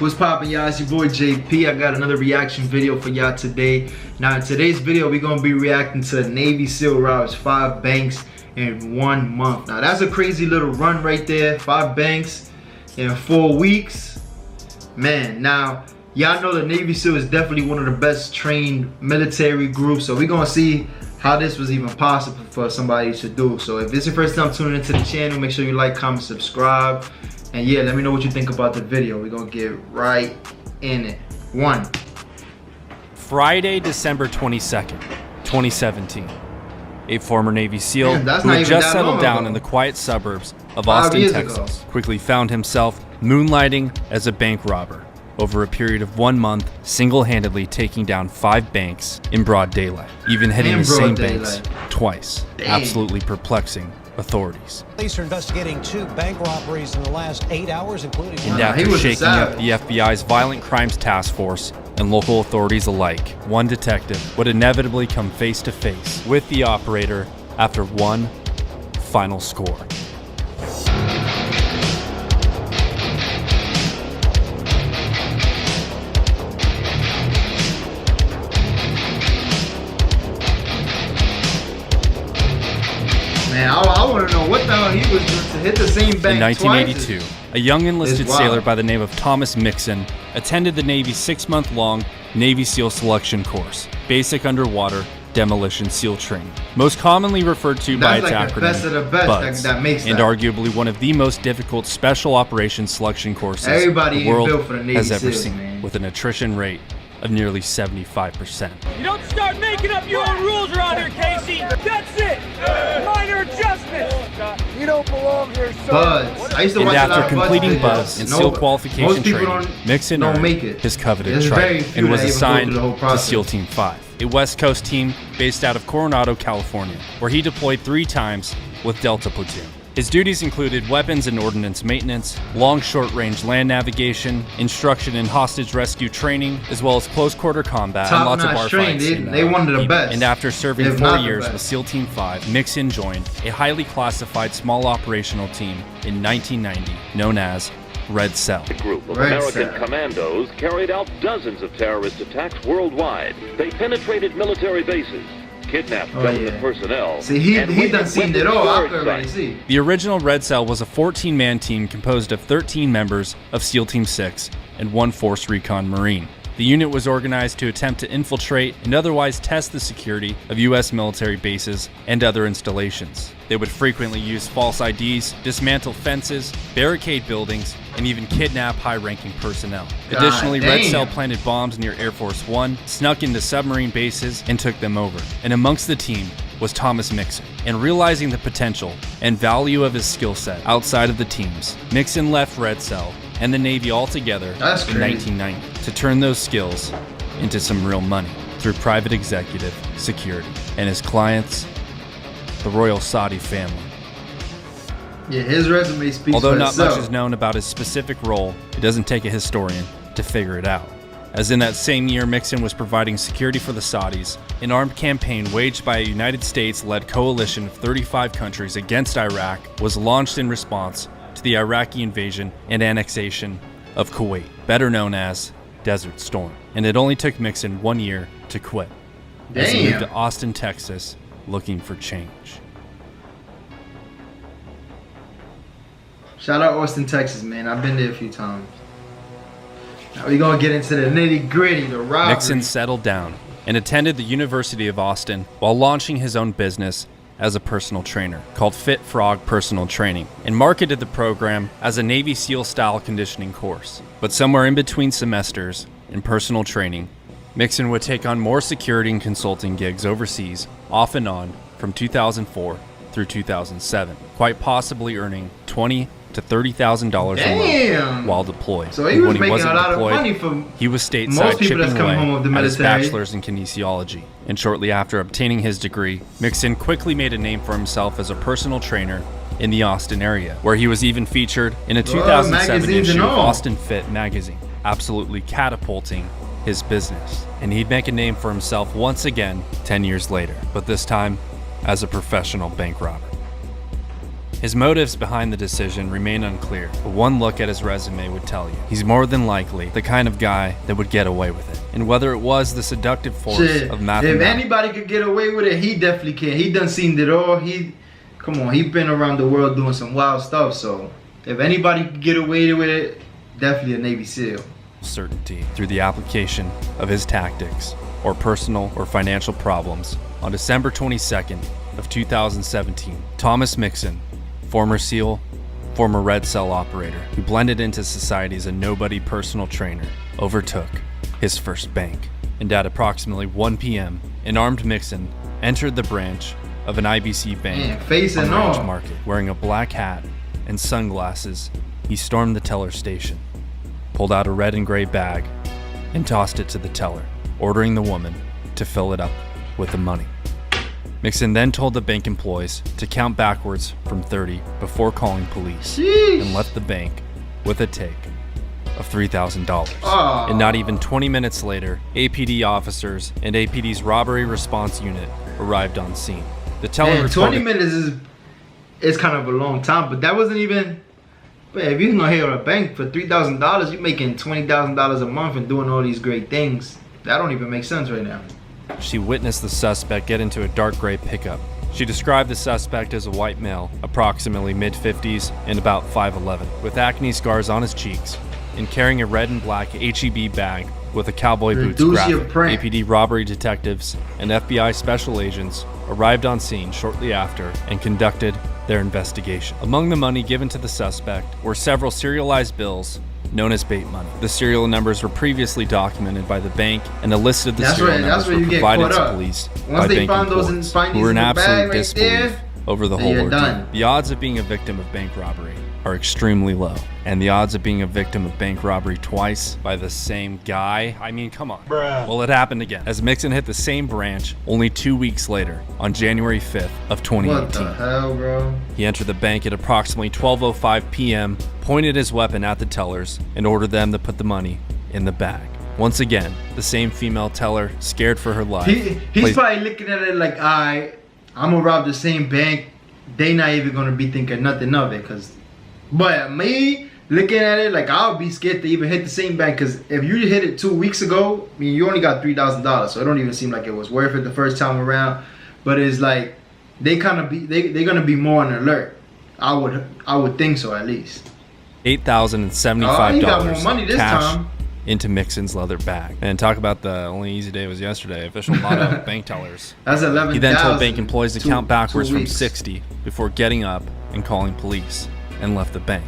What's poppin', y'all? It's your boy JP. I got another reaction video for y'all today. Now in today's video, we're gonna be reacting to Navy SEAL robs 5 banks in 1 month. Now that's a crazy little run right there. 5 banks in 4 weeks. Man, now y'all know the Navy SEAL is definitely one of the best trained military groups. So we're gonna see how this was even possible for somebody to do. So if this is your first time tuning into the channel, make sure you like, comment, subscribe. And yeah, let me know what you think about the video. We're gonna get right in it. Friday, December 22nd, 2017. A former Navy SEAL Man, who had just settled down in the quiet suburbs of Austin, Texas, quickly found himself moonlighting as a bank robber over a period of 1 month, single-handedly taking down 5 banks in broad daylight, even hitting the same banks twice. Damn. Absolutely perplexing authorities. Police are investigating 2 bank robberies in the last 8 hours, including And after shaking up the FBI's Violent Crimes Task Force and local authorities alike, one detective would inevitably come face to face with the operator after one final score. Man, I want to know what the hell he was doing to hit the same bank. In 1982, twice. a young enlisted sailor by the name of Thomas Mixon attended the Navy's 6-month-long Navy SEAL selection course, Basic Underwater Demolition SEAL Training, most commonly referred to by its acronym, BUDS, and arguably one of the most difficult special operations selection courses the world has ever seen, with an attrition rate of nearly 75%. You don't start making up your own rules around here, Casey. That's it. Minor adjustments. You don't belong here, sir. BUDS. I used to watch after completing BUDS and SEAL qualification training, Mixon earned his coveted stripe and was assigned to SEAL Team 5, a West Coast team based out of Coronado, California, where he deployed 3 times with Delta Platoon. His duties included weapons and ordnance maintenance, long short-range land navigation, instruction in hostage rescue training, as well as close-quarter combat and lots of bar fights. They wanted the best. And after serving 4 years with SEAL Team 5, Mixon joined a highly classified small operational team in 1990 known as Red Cell. A group of American commandos carried out dozens of terrorist attacks worldwide. They penetrated military bases, kidnapped government personnel. See, he done seen it all. I can already see. The original Red Cell was a 14-man team composed of 13 members of SEAL Team 6 and 1 Force Recon Marine. The unit was organized to attempt to infiltrate and otherwise test the security of U.S. military bases and other installations. They would frequently use false IDs, dismantle fences, barricade buildings, and even kidnap high-ranking personnel. Additionally, Red Cell planted bombs near Air Force One, snuck into submarine bases, and took them over. And amongst the team was Thomas Mixon. And realizing the potential and value of his skill set outside of the teams, Mixon left Red Cell and the Navy altogether in 1990 to turn those skills into some real money through private executive security and his clients, the Royal Saudi family. Yeah, his resume speaks Although for not itself. much is known about his specific role, it doesn't take a historian to figure it out. As in that same year, Mixon was providing security for the Saudis, an armed campaign waged by a United States-led coalition of 35 countries against Iraq was launched in response to the Iraqi invasion and annexation of Kuwait, better known as Desert Storm. And it only took Mixon 1 year to quit, as he moved to Austin, Texas, looking for change. Shout out Austin, Texas, man. I've been there a few times. Now we're gonna get into the nitty-gritty, the robbery. Mixon settled down and attended the University of Austin while launching his own business as a personal trainer called Fit Frog Personal Training, and marketed the program as a Navy SEAL style conditioning course. But somewhere in between semesters in personal training, Mixon would take on more security and consulting gigs overseas, off and on, from 2004 through 2007, quite possibly earning $20,000 to $30,000 a month while deployed. So he was when he making wasn't a lot deployed, of money for he was stateside most people chipping that's coming away home with the at his military. bachelor's in kinesiology. And shortly after obtaining his degree, Mixon quickly made a name for himself as a personal trainer in the Austin area, where he was even featured in a 2007 issue of Austin Fit magazine, absolutely catapulting his business. And he'd make a name for himself once again 10 years later, but this time as a professional bank robber. His motives behind the decision remain unclear, but one look at his resume would tell you he's more than likely the kind of guy that would get away with it. And whether it was the seductive force of mathematics, if anybody could get away with it, he definitely can. He done seen it all. Come on, he's been around the world doing some wild stuff. So if anybody could get away with it, definitely a Navy SEAL. Certainty through the application of his tactics or personal or financial problems. On December 22nd of 2017, Thomas Mixon, former SEAL, former Red Cell operator who blended into society as a nobody personal trainer, overtook his first bank. And at approximately 1 p.m., an armed Mixon entered the branch of an IBC bank on Ranch Market. Wearing a black hat and sunglasses, he stormed the teller station, pulled out a red and gray bag, and tossed it to the teller, ordering the woman to fill it up with the money. Mixon then told the bank employees to count backwards from 30 before calling police. Sheesh. And left the bank with a take of $3,000. And not even 20 minutes later, APD officers and APD's robbery response unit arrived on scene. The teller 20 minutes is kind of a long time, but that wasn't even. But if you're gonna hit a bank for $3,000, you're making $20,000 a month and doing all these great things. That don't even make sense right now. She witnessed the suspect get into a dark gray pickup. She described the suspect as a white male, approximately mid-50s and about 5'11", with acne scars on his cheeks, and carrying a red and black HEB bag with a cowboy boots graphic. APD robbery detectives and FBI special agents arrived on scene shortly after and conducted their investigation. Among the money given to the suspect were several serialized bills known as bait money. The serial numbers were previously documented by the bank, and a list of the serial numbers were provided to police by bank employees, who were in absolute disbelief over the whole ordeal. The odds of being a victim of bank robbery are extremely low, and the odds of being a victim of bank robbery twice by the same guy, I mean, come on. Bruh. Well, it happened again, as Mixon hit the same branch only 2 weeks later, on January 5th of 2018. What the hell, bro? He entered the bank at approximately 12:05 p.m., pointed his weapon at the tellers, and ordered them to put the money in the bag. Once again, the same female teller, scared for her life. He's probably looking at it like, I'm gonna rob the same bank. They not even gonna be thinking nothing of it, but me looking at it, like, I'll be scared to even hit the same bank, because if you hit it 2 weeks ago, I mean, you only got $3,000, so it don't even seem like it was worth it the first time around. But it's like they're gonna be more on alert. I would think so, at least. $8,075 got more money this cash time into Mixon's leather bag. And talk about the only easy day was yesterday. Official motto of bank tellers. That's 11,000. He then told bank employees to count backwards from 60 before getting up and calling police, and left the bank.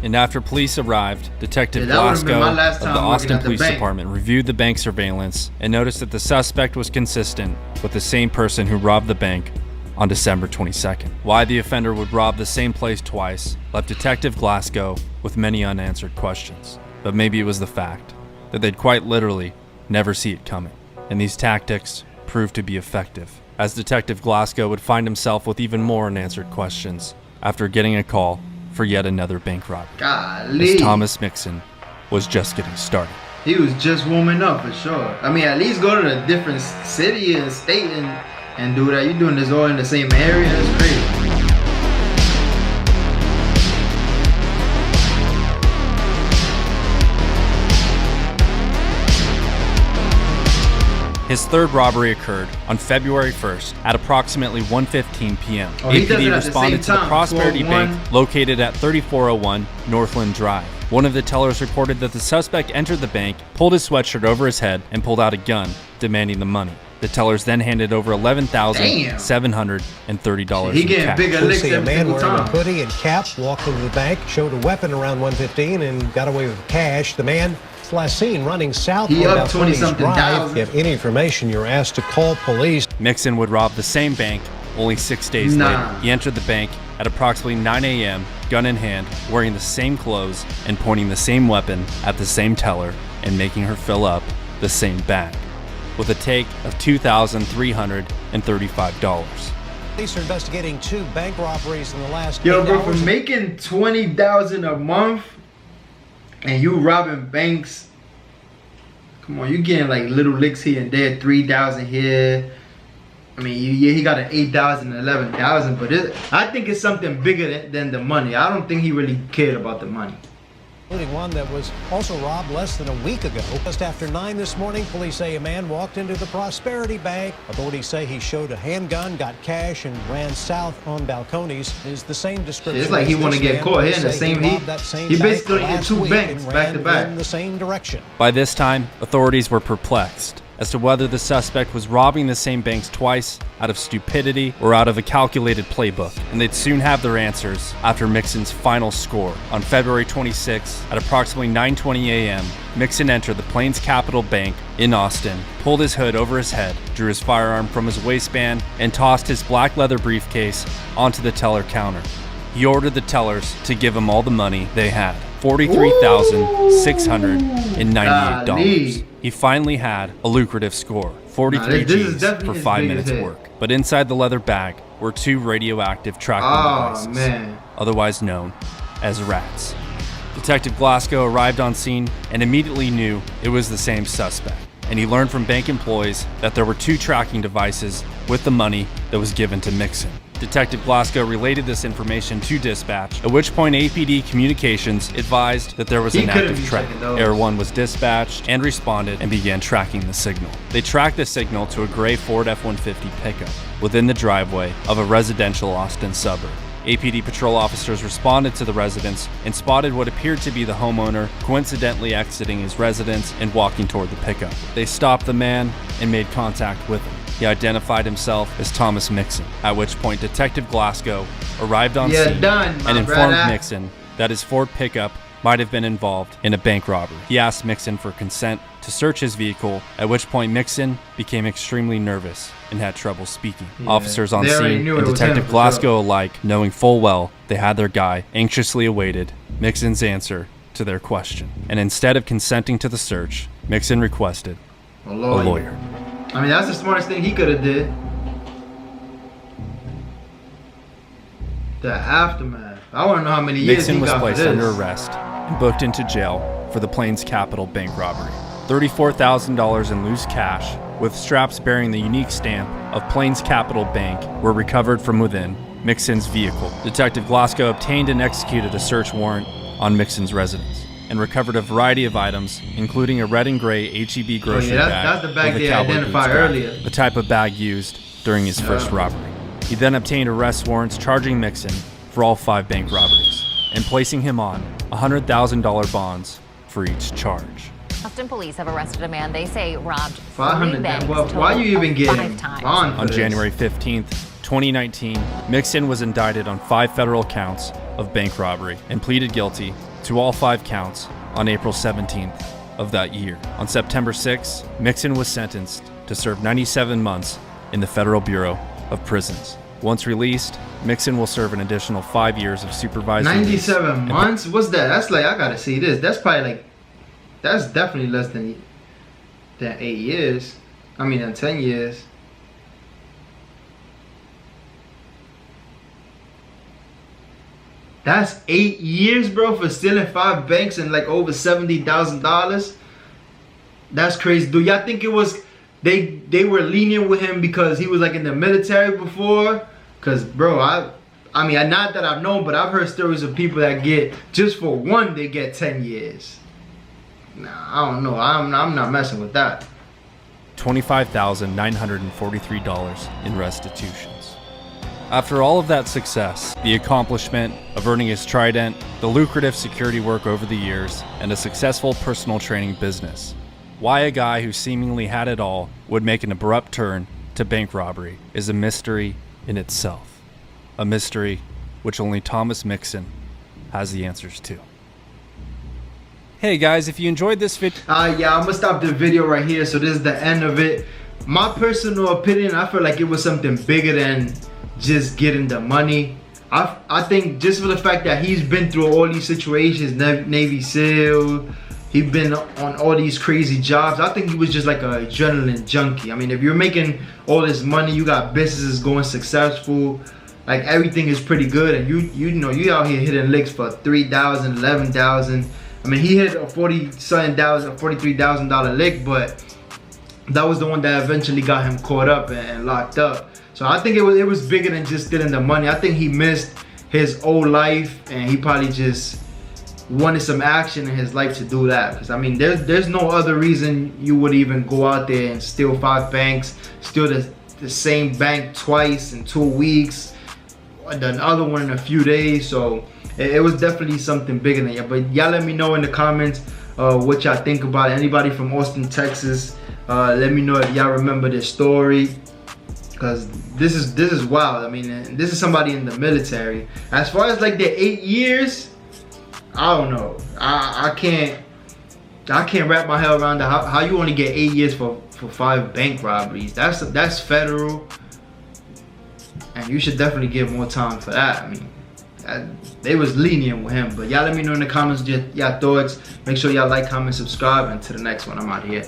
And after police arrived, Detective Glasgow of the Austin Police Department reviewed the bank surveillance and noticed that the suspect was consistent with the same person who robbed the bank on December 22nd. Why the offender would rob the same place twice left Detective Glasgow with many unanswered questions. But maybe it was the fact that they'd quite literally never see it coming. And these tactics proved to be effective, as Detective Glasgow would find himself with even more unanswered questions after getting a call for yet another bank robbery. Golly. As Thomas Mixon was just getting started. He was just warming up for sure. I mean, at least go to a different city and state and do that. You're doing this all in the same area. It's crazy. His third robbery occurred on February 1st at approximately 1:15 p.m. APD responded to the Prosperity Bank located at 3401 Northland Drive. One of the tellers reported that the suspect entered the bank, pulled his sweatshirt over his head, and pulled out a gun, demanding the money. The tellers then handed over $11,730 He getting bigger licks every single man wearing a hoodie and cap walked into the bank, showed a weapon around 1:15, and got away with cash. The man was last seen running south. He up 20-something thousand. If you have any information, you're asked to call police. Mixon would rob the same bank only 6 days later. He entered the bank at approximately 9 a.m., gun in hand, wearing the same clothes, and pointing the same weapon at the same teller and making her fill up the same bag, with a take of $2,335. Police are investigating 2 bank robberies in the last 8 Yo, bro, hours. for making $20,000 a month and you robbing banks, come on, you getting like little licks here and there, 3,000 here. I mean, yeah, he got an 8,000 and 11,000, but I think it's something bigger than the money. I don't think he really cared about the money. Including one that was also robbed less than a week ago. Just after 9 this morning, police say a man walked into the Prosperity Bank. Authorities say he showed a handgun, got cash, and ran south on balconies. Is the same description. It's like he want to get caught here in the same heat. He basically hit 2 banks back to back in the same direction. By this time, authorities were perplexed as to whether the suspect was robbing the same banks twice out of stupidity or out of a calculated playbook, and they'd soon have their answers after Mixon's final score. On February 26 at approximately 9:20 a.m., Mixon entered the Plains Capital Bank in Austin, pulled his hood over his head, drew his firearm from his waistband, and tossed his black leather briefcase onto the teller counter. He ordered the tellers to give him all the money they had, $43,698. He finally had a lucrative score, 43 G's for 5 minutes work. But inside the leather bag were 2 radioactive tracking devices, otherwise known as rats. Detective Glasgow arrived on scene and immediately knew it was the same suspect. And he learned from bank employees that there were 2 tracking devices with the money that was given to Mixon. Detective Glasgow related this information to dispatch, at which point APD Communications advised that there was an active track. Air 1 was dispatched and responded and began tracking the signal. They tracked the signal to a gray Ford F-150 pickup within the driveway of a residential Austin suburb. APD patrol officers responded to the residence and spotted what appeared to be the homeowner coincidentally exiting his residence and walking toward the pickup. They stopped the man and made contact with him. He identified himself as Thomas Mixon, at which point Detective Glasgow arrived on scene and informed Mixon that his Ford pickup might have been involved in a bank robbery. He asked Mixon for consent to search his vehicle, at which point Mixon became extremely nervous and had trouble speaking. Officers on scene and Detective Glasgow alike, knowing full well they had their guy, anxiously awaited Mixon's answer to their question. And instead of consenting to the search, Mixon requested a lawyer. I mean, that's the smartest thing he could have did. The aftermath. I want to know how many years Mixon he was got placed for under this. arrest and booked into jail for the Plains Capital Bank robbery. $34,000 in loose cash, with straps bearing the unique stamp of Plains Capital Bank, were recovered from within Mixon's vehicle. Detective Glasgow obtained and executed a search warrant on Mixon's residence and recovered a variety of items, including a red and gray HEB grocery bag. That's the bag with they a cowboy identified boots earlier. bag, the type of bag used during his first robbery. He then obtained arrest warrants charging Mixon for all 5 bank robberies and placing him on $100,000 bonds for each charge. Austin police have arrested a man they say robbed 500. banks. Well, why are you even getting 5 times? bond for On this? January 15th, 2019, Mixon was indicted on 5 federal counts of bank robbery and pleaded guilty to all 5 counts on April 17th of that year. On September 6th, Mixon was sentenced to serve 97 months in the Federal Bureau of Prisons. Once released, Mixon will serve an additional 5 years of supervised release. 97 months? What's that? That's like, I gotta see this. That's probably like, that's definitely less than 8 years. I mean, than 10 years. That's 8 years, bro, for stealing 5 banks and like over $70,000. That's crazy. Do y'all think it was they were lenient with him because he was like in the military before? Cause bro, I mean, not that I've known, but I've heard stories of people that get just for one they get 10 years. Nah, I don't know. I'm not messing with that. $25,943 in restitutions. After all of that success, the accomplishment of earning his trident, the lucrative security work over the years, and a successful personal training business, why a guy who seemingly had it all would make an abrupt turn to bank robbery is a mystery in itself. A mystery which only Thomas Mixon has the answers to. Hey guys, if you enjoyed this video... Yeah, I'm gonna stop the video right here. So this is the end of it. My personal opinion, I feel like it was something bigger than just getting the money. I think just for the fact that he's been through all these situations, Navy SEAL, he's been on all these crazy jobs. I think he was just like an adrenaline junkie. I mean, if you're making all this money, you got businesses going successful, like everything is pretty good, and you know you out here hitting licks for $3,000, $11,000. I mean, he hit a $43,000 lick, but that was the one that eventually got him caught up and locked up. So I think it was bigger than just stealing the money. I think he missed his old life, and he probably just wanted some action in his life to do that. Because I mean, there's no other reason you would even go out there and steal 5 banks, steal the same bank twice in 2 weeks, the other one in a few days. So it was definitely something bigger than that. But y'all let me know in the comments what y'all think about it. Anybody from Austin, Texas, let me know if y'all remember this story, because this is wild. I mean, this is somebody in the military. As far as like the 8 years, I don't know. I can't wrap my head around how you only get 8 years for 5 bank robberies. That's federal, and you should definitely get more time for that. I mean, they was lenient with him. But y'all let me know in the comments y'all thoughts. Make sure y'all like, comment, subscribe, and to the next one. I'm out here.